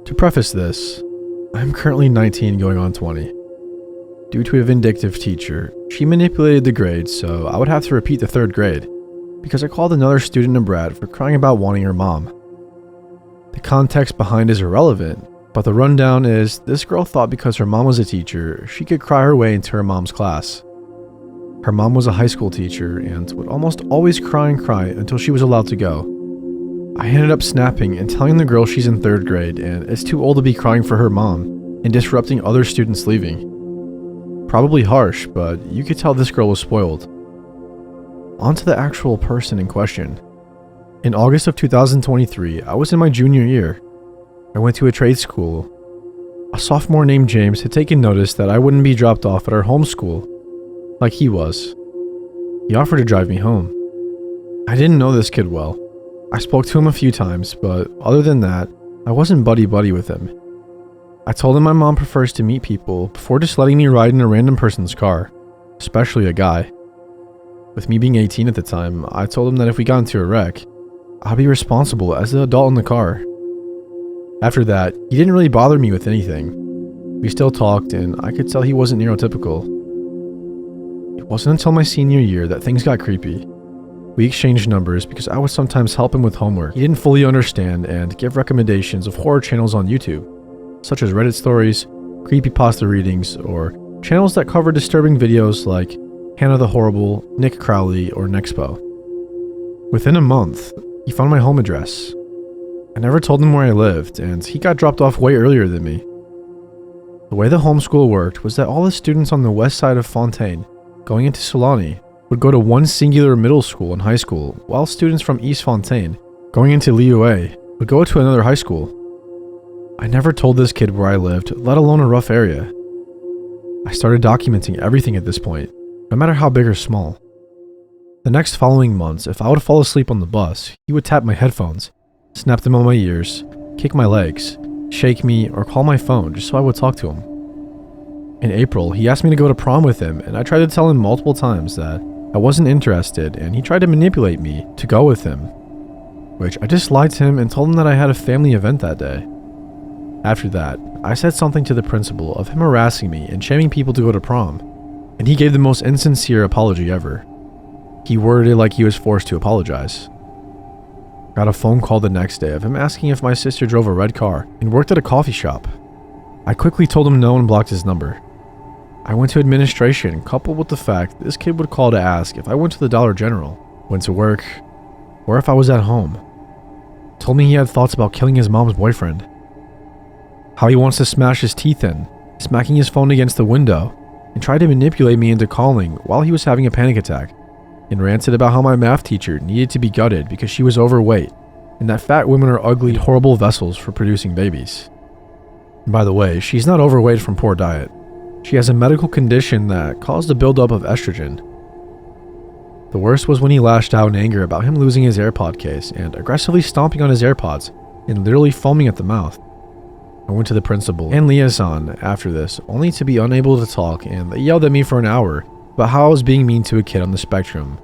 To preface this, I'm currently 19 going on 20. Due to a vindictive teacher, she manipulated the grades so I would have to repeat the 3rd grade because I called another student a brat for crying about wanting her mom. The context behind is irrelevant, but the rundown is this girl thought because her mom was a teacher, she could cry her way into her mom's class. Her mom was a high school teacher and would almost always cry and cry until she was allowed to go. I ended up snapping and telling the girl she's in 3rd grade and is too old to be crying for her mom and disrupting other students leaving. Probably harsh, but you could tell this girl was spoiled. On to the actual person in question. In August of 2023, I was in my junior year. I went to a trade school. A sophomore named James had taken notice that I wouldn't be dropped off at our home school, like he was. He offered to drive me home. I didn't know this kid well. I spoke to him a few times, but other than that, I wasn't buddy-buddy with him. I told him my mom prefers to meet people before just letting me ride in a random person's car, especially a guy. With me being 18 at the time, I told him that if we got into a wreck, I'd be responsible as the adult in the car. After that, he didn't really bother me with anything. We still talked, and I could tell he wasn't neurotypical. It wasn't until my senior year that things got creepy. We exchanged numbers because I would sometimes help him with homework he didn't fully understand and give recommendations of horror channels on YouTube, such as Reddit stories, creepypasta readings, or channels that cover disturbing videos like Hannah the Horrible, Nick Crowley, or Nexpo. Within a month, he found my home address. I never told him where I lived, and he got dropped off way earlier than me. The way the homeschool worked was that all the students on the west side of Fontaine, going into Solani, would go to one singular middle school and high school, while students from East Fontaine, going into Liyue, would go to another high school. I never told this kid where I lived, let alone a rough area. I started documenting everything at this point, no matter how big or small. The next following months, if I would fall asleep on the bus, he would tap my headphones, snap them on my ears, kick my legs, shake me, or call my phone just so I would talk to him. In April, he asked me to go to prom with him, and I tried to tell him multiple times that I wasn't interested, and he tried to manipulate me to go with him, which I just lied to him and told him that I had a family event that day. After that, I said something to the principal of him harassing me and shaming people to go to prom, and he gave the most insincere apology ever. He worded it like he was forced to apologize. Got a phone call the next day of him asking if my sister drove a red car and worked at a coffee shop. I quickly told him no and blocked his number. I went to administration, coupled with the fact this kid would call to ask if I went to the Dollar General, went to work, or if I was at home. Told me he had thoughts about killing his mom's boyfriend. How he wants to smash his teeth in, smacking his phone against the window, and tried to manipulate me into calling while he was having a panic attack, and ranted about how my math teacher needed to be gutted because she was overweight, and that fat women are ugly, horrible vessels for producing babies. And by the way, she's not overweight from poor diet. She has a medical condition that caused a buildup of estrogen. The worst was when he lashed out in anger about him losing his AirPod case and aggressively stomping on his AirPods and literally foaming at the mouth. I went to the principal and liaison after this, only to be unable to talk, and they yelled at me for an hour about how I was being mean to a kid on the spectrum,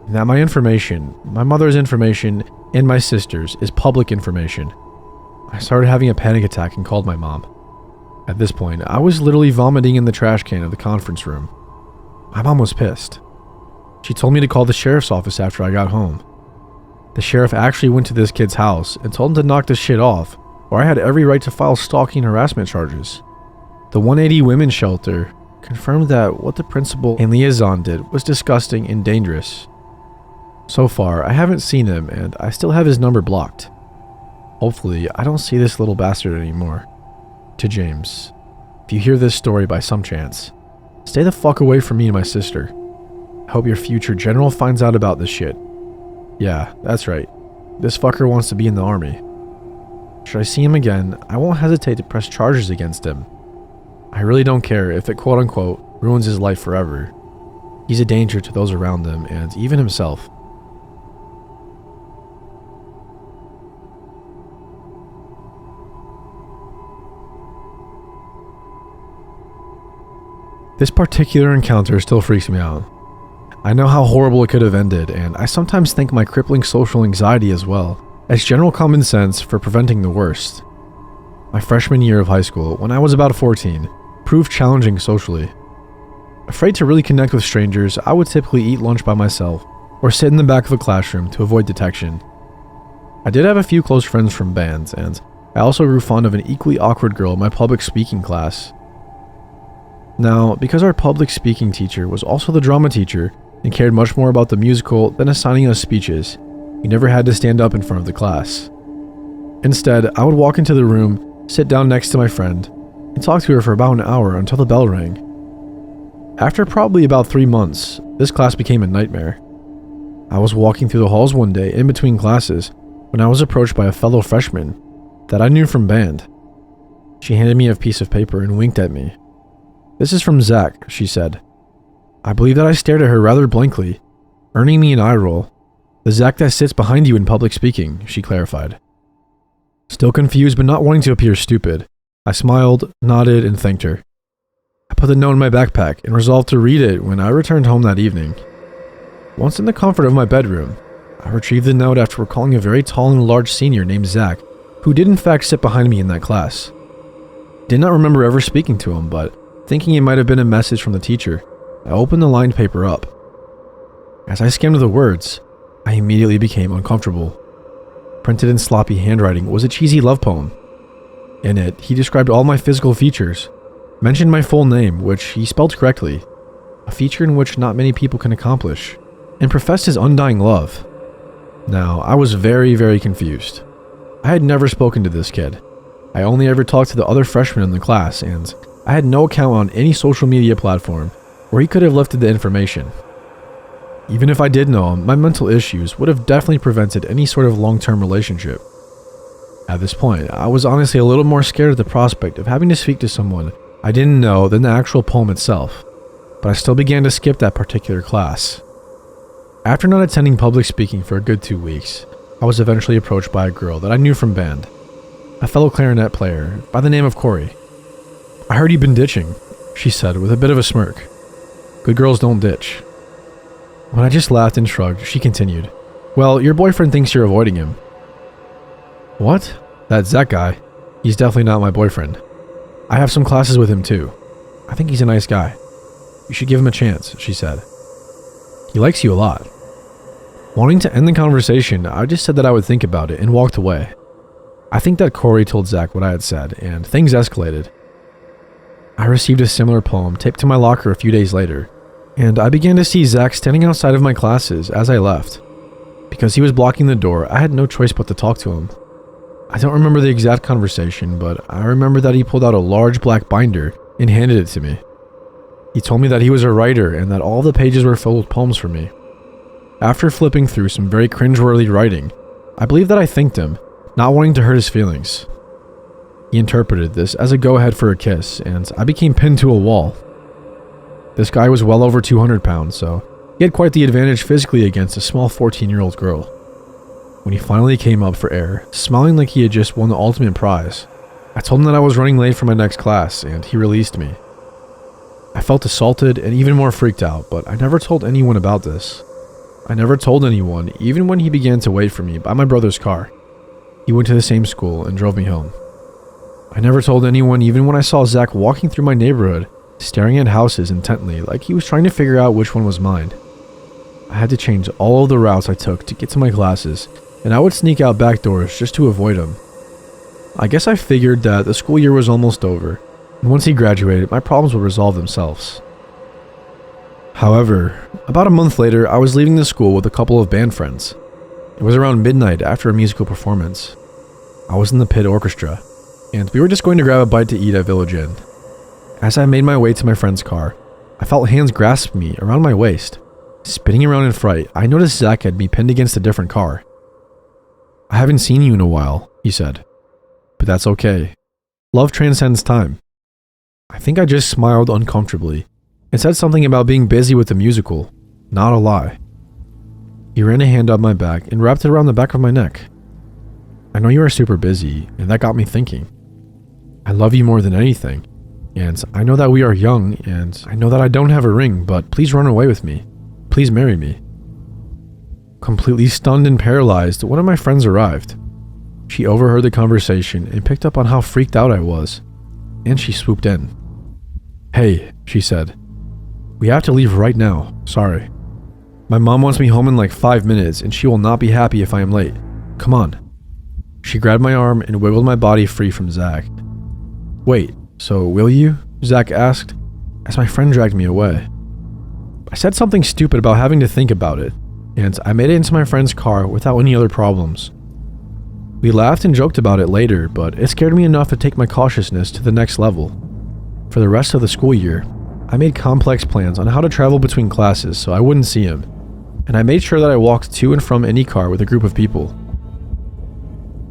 and that my information, my mother's information, and my sister's is public information. I started having a panic attack and called my mom. At this point, I was literally vomiting in the trash can of the conference room. My mom was pissed. She told me to call the sheriff's office after I got home. The sheriff actually went to this kid's house and told him to knock this shit off, or I had every right to file stalking and harassment charges. The 180 Women's Shelter confirmed that what the principal and liaison did was disgusting and dangerous. So far, I haven't seen him, and I still have his number blocked. Hopefully, I don't see this little bastard anymore. To James, if you hear this story by some chance, stay the fuck away from me and my sister. I hope your future general finds out about this shit. Yeah, that's right. This fucker wants to be in the army. Should I see him again, I won't hesitate to press charges against him. I really don't care if it quote-unquote ruins his life forever. He's a danger to those around him and even himself. This particular encounter still freaks me out. I know how horrible it could have ended, and I sometimes think my crippling social anxiety as well, as general common sense for preventing the worst. My freshman year of high school, when I was about 14, proved challenging socially. Afraid to really connect with strangers, I would typically eat lunch by myself or sit in the back of a classroom to avoid detection. I did have a few close friends from bands, and I also grew fond of an equally awkward girl in my public speaking class. Now, because our public speaking teacher was also the drama teacher and cared much more about the musical than assigning us speeches, we never had to stand up in front of the class. Instead, I would walk into the room, sit down next to my friend, and talk to her for about an hour until the bell rang. After probably about 3 months, this class became a nightmare. I was walking through the halls one day in between classes when I was approached by a fellow freshman that I knew from band. She handed me a piece of paper and winked at me. "This is from Zach," she said. I believe that I stared at her rather blankly, earning me an eye roll. "The Zach that sits behind you in public speaking," she clarified. Still confused but not wanting to appear stupid, I smiled, nodded, and thanked her. I put the note in my backpack and resolved to read it when I returned home that evening. Once in the comfort of my bedroom, I retrieved the note after recalling a very tall and large senior named Zach, who did in fact sit behind me in that class. Did not remember ever speaking to him, but thinking it might have been a message from the teacher, I opened the lined paper up. As I skimmed the words, I immediately became uncomfortable. Printed in sloppy handwriting was a cheesy love poem. In it, he described all my physical features, mentioned my full name, which he spelled correctly, a feature in which not many people can accomplish, and professed his undying love. Now, I was very, very confused. I had never spoken to this kid. I only ever talked to the other freshmen in the class, and I had no account on any social media platform where he could have lifted the information. Even if I did know him, my mental issues would have definitely prevented any sort of long-term relationship. At this point, I was honestly a little more scared at the prospect of having to speak to someone I didn't know than the actual poem itself, but I still began to skip that particular class. After not attending public speaking for a good 2 weeks, I was eventually approached by a girl that I knew from band, a fellow clarinet player by the name of Corey. "I heard you've been ditching," she said with a bit of a smirk. "Good girls don't ditch." When I just laughed and shrugged, she continued, "Well, your boyfriend thinks you're avoiding him." "What? That Zach guy? He's definitely not my boyfriend. I have some classes with him too. I think he's a nice guy. You should give him a chance," she said. "He likes you a lot." Wanting to end the conversation, I just said that I would think about it and walked away. I think that Corey told Zach what I had said, and things escalated. I received a similar poem taped to my locker a few days later, and I began to see Zach standing outside of my classes as I left. Because he was blocking the door, I had no choice but to talk to him. I don't remember the exact conversation, but I remember that he pulled out a large black binder and handed it to me. He told me that he was a writer and that all the pages were filled with poems for me. After flipping through some very cringeworthy writing, I believe that I thanked him, not wanting to hurt his feelings. He interpreted this as a go-ahead for a kiss, and I became pinned to a wall. This guy was well over 200 pounds, so he had quite the advantage physically against a small 14-year-old girl. When he finally came up for air, smiling like he had just won the ultimate prize, I told him that I was running late for my next class, and he released me. I felt assaulted and even more freaked out, but I never told anyone about this. I never told anyone, even when he began to wait for me by my brother's car. He went to the same school and drove me home. I never told anyone even when I saw Zach walking through my neighborhood, staring at houses intently like he was trying to figure out which one was mine. I had to change all of the routes I took to get to my classes, and I would sneak out back doors just to avoid him. I guess I figured that the school year was almost over, and once he graduated, my problems would resolve themselves. However, about a month later, I was leaving the school with a couple of band friends. It was around midnight after a musical performance. I was in the pit orchestra, and we were just going to grab a bite to eat at Village Inn. As I made my way to my friend's car, I felt hands grasp me around my waist. Spinning around in fright, I noticed Zach had me pinned against a different car. "I haven't seen you in a while," he said. "But that's okay. Love transcends time." I think I just smiled uncomfortably and said something about being busy with the musical, not a lie. He ran a hand up my back and wrapped it around the back of my neck. "I know you are super busy, and that got me thinking. I love you more than anything, and I know that we are young, and I know that I don't have a ring, but please run away with me. Please marry me." Completely stunned and paralyzed, one of my friends arrived. She overheard the conversation and picked up on how freaked out I was, and she swooped in. "Hey," she said. "We have to leave right now, sorry. My mom wants me home in like 5 minutes and she will not be happy if I am late. Come on." She grabbed my arm and wiggled my body free from Zach. "Wait, so will you?" Zach asked, as my friend dragged me away. I said something stupid about having to think about it, and I made it into my friend's car without any other problems. We laughed and joked about it later, but it scared me enough to take my cautiousness to the next level. For the rest of the school year, I made complex plans on how to travel between classes so I wouldn't see him, and I made sure that I walked to and from any car with a group of people.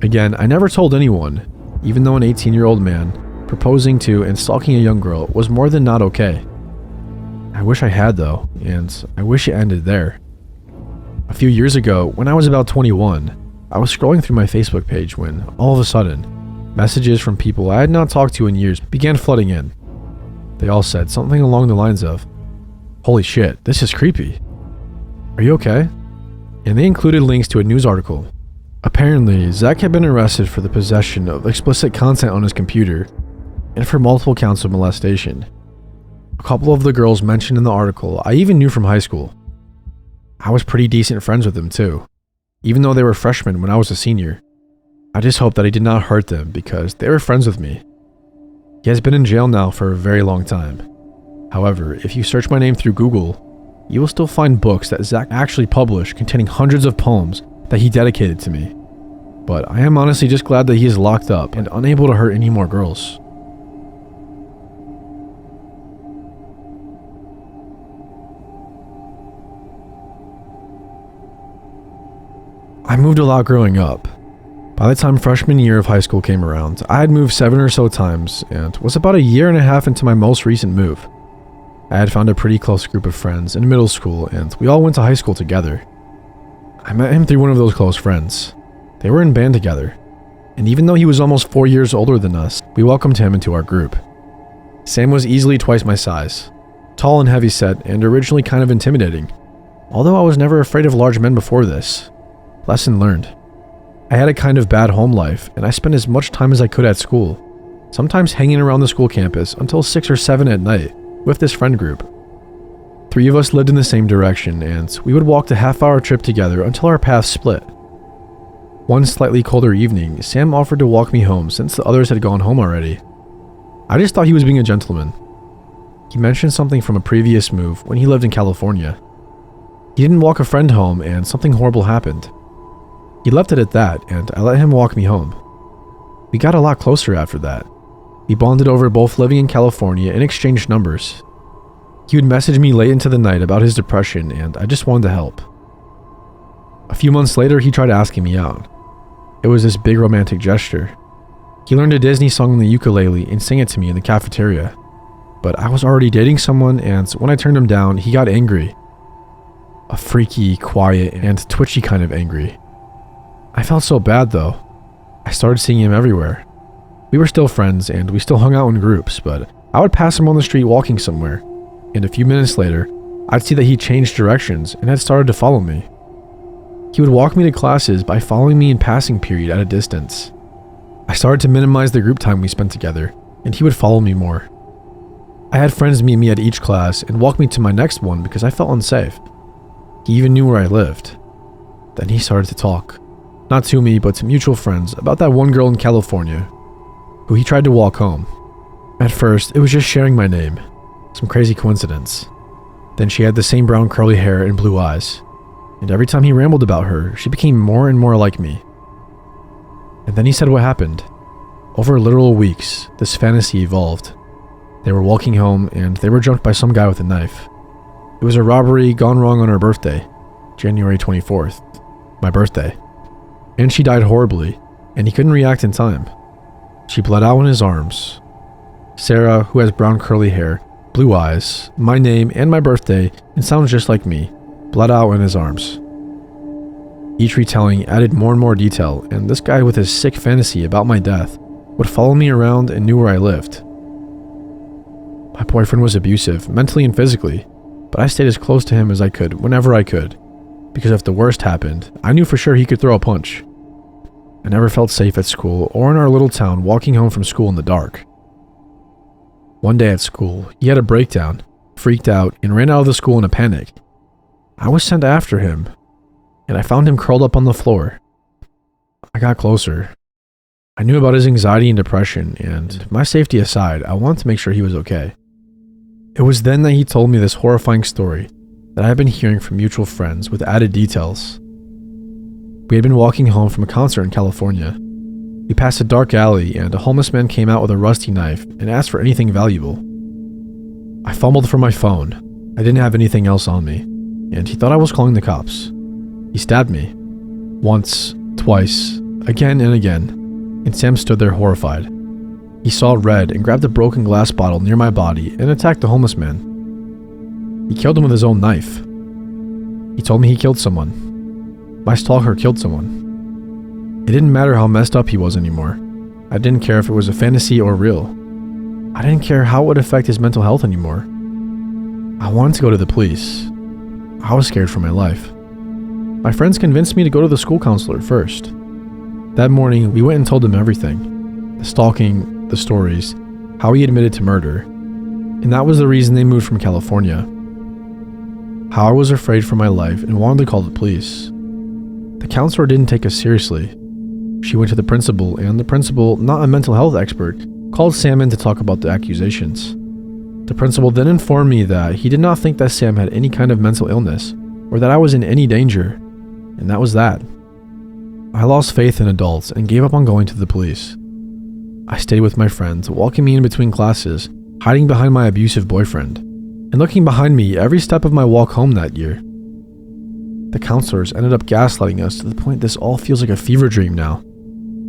Again, I never told anyone, even though an 18-year-old man proposing to and stalking a young girl was more than not okay. I wish I had though, and I wish it ended there. A few years ago, when I was about 21, I was scrolling through my Facebook page when, all of a sudden, messages from people I had not talked to in years began flooding in. They all said something along the lines of, "Holy shit, this is creepy. Are you okay?" And they included links to a news article. Apparently, Zach had been arrested for the possession of explicit content on his computer and for multiple counts of molestation. A couple of the girls mentioned in the article I even knew from high school. I was pretty decent friends with them too, even though they were freshmen when I was a senior. I just hoped that he did not hurt them because they were friends with me. He has been in jail now for a very long time. However, if you search my name through Google, you will still find books that Zach actually published containing hundreds of poems that he dedicated to me. But I am honestly just glad that he is locked up and unable to hurt any more girls. I moved a lot growing up. By the time freshman year of high school came around, I had moved 7 or so times and was about a year and a half into my most recent move. I had found a pretty close group of friends in middle school and we all went to high school together. I met him through one of those close friends. They were in band together, and even though he was almost 4 years older than us, we welcomed him into our group. Sam was easily twice my size, tall and heavy-set and originally kind of intimidating, although I was never afraid of large men before this. Lesson learned. I had a kind of bad home life, and I spent as much time as I could at school, sometimes hanging around the school campus until 6 or 7 at night with this friend group. 3 of us lived in the same direction, and we would walk the half-hour trip together until our paths split. One slightly colder evening, Sam offered to walk me home since the others had gone home already. I just thought he was being a gentleman. He mentioned something from a previous move when he lived in California. He didn't walk a friend home, and something horrible happened. He left it at that, and I let him walk me home. We got a lot closer after that. We bonded over both living in California and exchanged numbers. He would message me late into the night about his depression, and I just wanted to help. A few months later, he tried asking me out. It was this big romantic gesture. He learned a Disney song on the ukulele and sang it to me in the cafeteria. But I was already dating someone, and when I turned him down, he got angry. A freaky, quiet, and twitchy kind of angry. I felt so bad though. I started seeing him everywhere. We were still friends and we still hung out in groups, but I would pass him on the street walking somewhere, and a few minutes later, I'd see that he changed directions and had started to follow me. He would walk me to classes by following me in passing period at a distance. I started to minimize the group time we spent together, and he would follow me more. I had friends meet me at each class and walk me to my next one because I felt unsafe. He even knew where I lived. Then he started to talk. Not to me, but to mutual friends about that one girl in California who he tried to walk home. At first, it was just sharing my name. Some crazy coincidence. Then she had the same brown curly hair and blue eyes. And every time he rambled about her, she became more and more like me. And then he said what happened. Over literal weeks, this fantasy evolved. They were walking home and they were jumped by some guy with a knife. It was a robbery gone wrong on her birthday, January 24th, my birthday. And she died horribly, and he couldn't react in time. She bled out in his arms. Sarah, who has brown curly hair, blue eyes, my name and my birthday, and sounds just like me, bled out in his arms. Each retelling added more and more detail, and this guy with his sick fantasy about my death would follow me around and knew where I lived. My boyfriend was abusive, mentally and physically, but I stayed as close to him as I could whenever I could, because if the worst happened, I knew for sure he could throw a punch. I never felt safe at school or in our little town walking home from school in the dark. One day at school, he had a breakdown, freaked out, and ran out of the school in a panic. I was sent after him, and I found him curled up on the floor. I got closer. I knew about his anxiety and depression, and my safety aside, I wanted to make sure he was okay. It was then that he told me this horrifying story that I had been hearing from mutual friends with added details. We had been walking home from a concert in California. We passed a dark alley, and a homeless man came out with a rusty knife and asked for anything valuable. I fumbled for my phone. I didn't have anything else on me, and he thought I was calling the cops. He stabbed me. Once, twice, again and again, and Sam stood there horrified. He saw red and grabbed a broken glass bottle near my body and attacked the homeless man. He killed him with his own knife. He told me he killed someone. My stalker killed someone. It didn't matter how messed up he was anymore. I didn't care if it was a fantasy or real. I didn't care how it would affect his mental health anymore. I wanted to go to the police. I was scared for my life. My friends convinced me to go to the school counselor first. That morning, we went and told him everything. The stalking, the stories, how he admitted to murder. And that was the reason they moved from California. How I was afraid for my life and wanted to call the police. The counselor didn't take us seriously. She went to the principal, and the principal, not a mental health expert, called Sam in to talk about the accusations. The principal then informed me that he did not think that Sam had any kind of mental illness, or that I was in any danger, and that was that. I lost faith in adults and gave up on going to the police. I stayed with my friends, walking me in between classes, hiding behind my abusive boyfriend, and looking behind me every step of my walk home that year. The counselors ended up gaslighting us to the point this all feels like a fever dream now.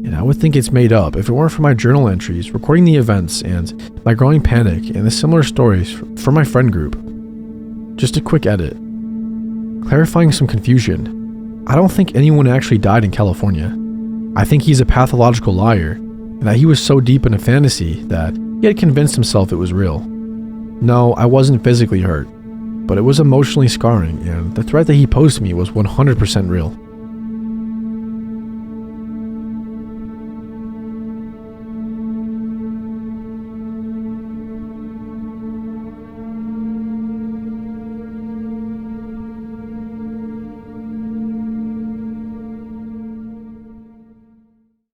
And I would think it's made up if it weren't for my journal entries recording the events and my growing panic and the similar stories from my friend group. Just a quick edit. Clarifying some confusion. I don't think anyone actually died in California. I think he's a pathological liar, and that he was so deep in a fantasy that he had convinced himself it was real. No, I wasn't physically hurt, but it was emotionally scarring, and the threat that he posed to me was 100% real.